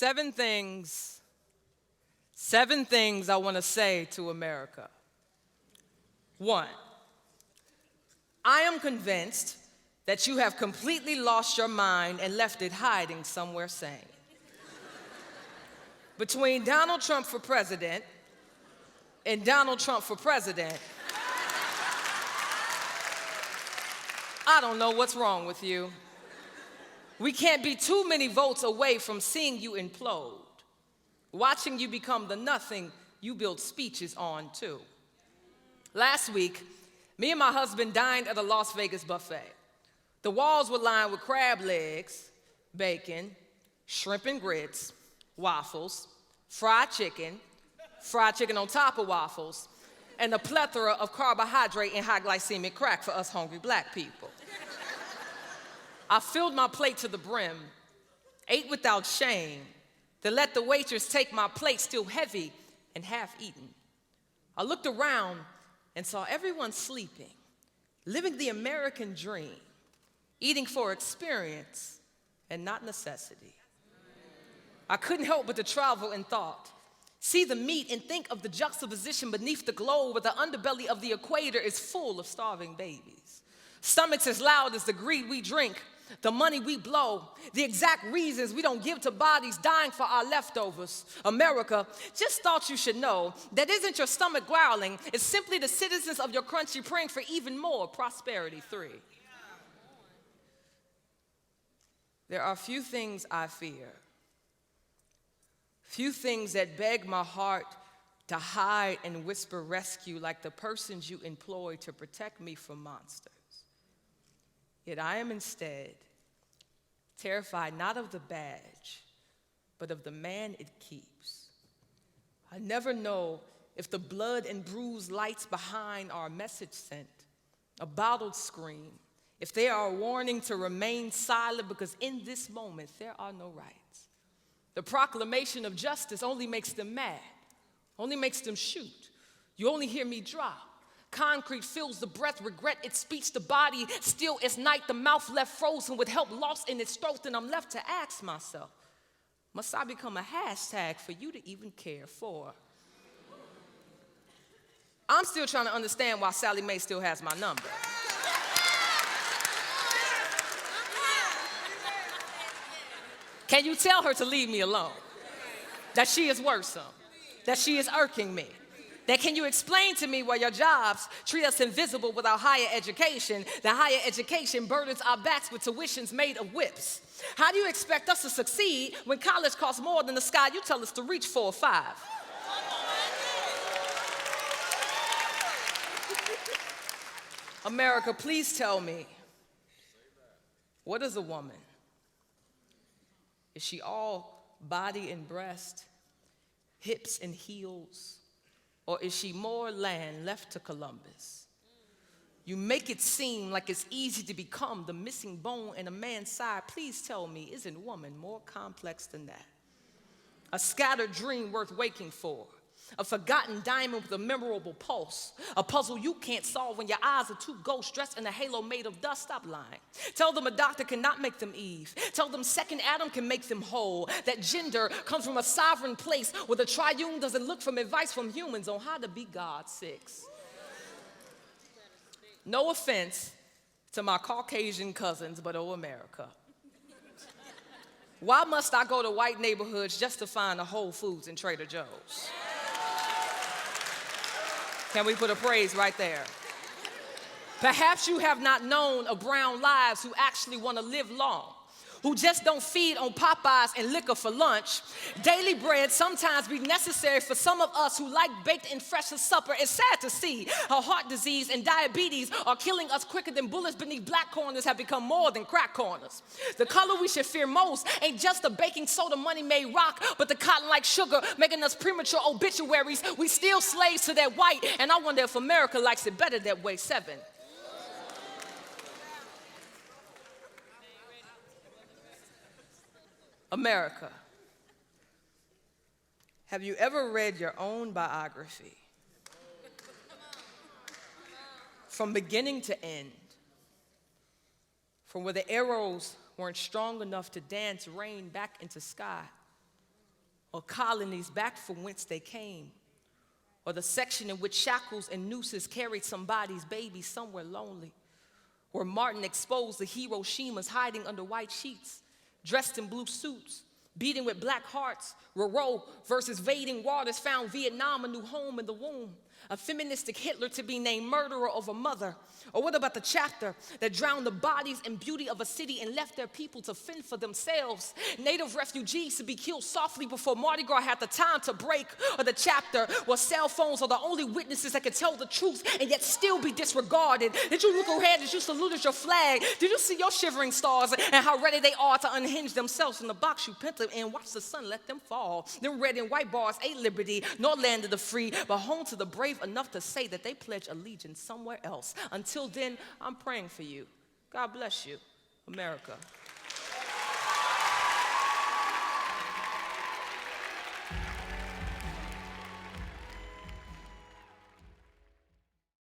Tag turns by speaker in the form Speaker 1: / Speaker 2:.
Speaker 1: Seven things I want to say to America. 1, I am convinced that you have completely lost your mind and left it hiding somewhere sane. Between Donald Trump for president and Donald Trump for president, I don't know what's wrong with you. We can't be too many votes away from seeing you implode, watching you become the nothing you build speeches on, too. Last week, me and my husband dined at a Las Vegas buffet. The walls were lined with crab legs, bacon, shrimp and grits, waffles, fried chicken on top of waffles, and a plethora of carbohydrate and high glycemic crack for us hungry black people. I filled my plate to the brim, ate without shame, then let the waitress take my plate still heavy and half-eaten. I looked around and saw everyone sleeping, living the American dream, eating for experience and not necessity. I couldn't help but to travel in thought, see the meat and think of the juxtaposition beneath the globe where the underbelly of the equator is full of starving babies. Stomachs as loud as the greed we drink, the money we blow, the exact reasons we don't give to bodies dying for our leftovers. America, just thought you should know that isn't your stomach growling, it's simply the citizens of your country praying for even more prosperity. 3, there are few things I fear, few things that beg my heart to hide and whisper rescue like the persons you employ to protect me from monsters. Yet I am instead terrified not of the badge, but of the man it keeps. I never know if the blood and bruised lights behind are a message sent, a bottled scream, if they are a warning to remain silent because in this moment there are no rights. The proclamation of justice only makes them mad, only makes them shoot. You only hear me drop. Concrete fills the breath, regret its speech, the body still as night, the mouth left frozen with help lost in its throat, and I'm left to ask myself, must I become a hashtag for you to even care for? I'm still trying to understand why Sally Mae still has my number. Can you tell her to leave me alone? That she is worrisome, that she is irking me. That can you explain to me why your jobs treat us invisible without higher education, that higher education burdens our backs with tuitions made of whips? How do you expect us to succeed when college costs more than the sky you tell us to reach for or 5? America, please tell me, what is a woman? Is she all body and breast, hips and heels? Or is she more land left to Columbus? You make it seem like it's easy to become the missing bone in a man's side. Please tell me, isn't woman more complex than that? A scattered dream worth waking for. A forgotten diamond with a memorable pulse. A puzzle you can't solve when your eyes are two ghosts dressed in a halo made of dust. Stop lying. Tell them a doctor cannot make them Eve. Tell them second Adam can make them whole. That gender comes from a sovereign place where the triune doesn't look for advice from humans on how to be God. 6. No offense to my Caucasian cousins, but oh, America. Why must I go to white neighborhoods just to find a Whole Foods and Trader Joe's? Can we put a praise right there? Perhaps you have not known of brown lives who actually want to live long, who just don't feed on Popeyes and liquor for lunch. Daily bread sometimes be necessary for some of us who like baked and fresh as supper. It's sad to see how heart disease and diabetes are killing us quicker than bullets beneath black corners have become more than crack corners. The color we should fear most ain't just the baking soda money made rock, but the cotton like sugar making us premature obituaries. We still slaves to that white, and I wonder if America likes it better that way. 7. America, have you ever read your own biography? From beginning to end, from where the arrows weren't strong enough to dance rain back into sky, or colonies back from whence they came, or the section in which shackles and nooses carried somebody's baby somewhere lonely, where Martin exposed the Hiroshimas hiding under white sheets, dressed in blue suits, beating with black hearts. Roro versus vading waters found Vietnam a new home in the womb. A feministic Hitler to be named murderer of a mother. Or what about the chapter that drowned the bodies and beauty of a city and left their people to fend for themselves? Native refugees to be killed softly before Mardi Gras had the time to break. Or the chapter where cell phones are the only witnesses that can tell the truth and yet still be disregarded. Did you look ahead? Did you salute at your flag? Did you see your shivering stars and how ready they are to unhinge themselves from the box you pent them in? Watch the sun let them fall. Them red and white bars ain't liberty, nor land of the free, but home to the brave enough to say that they pledge allegiance somewhere else. Until then, I'm praying for you. God bless you, America.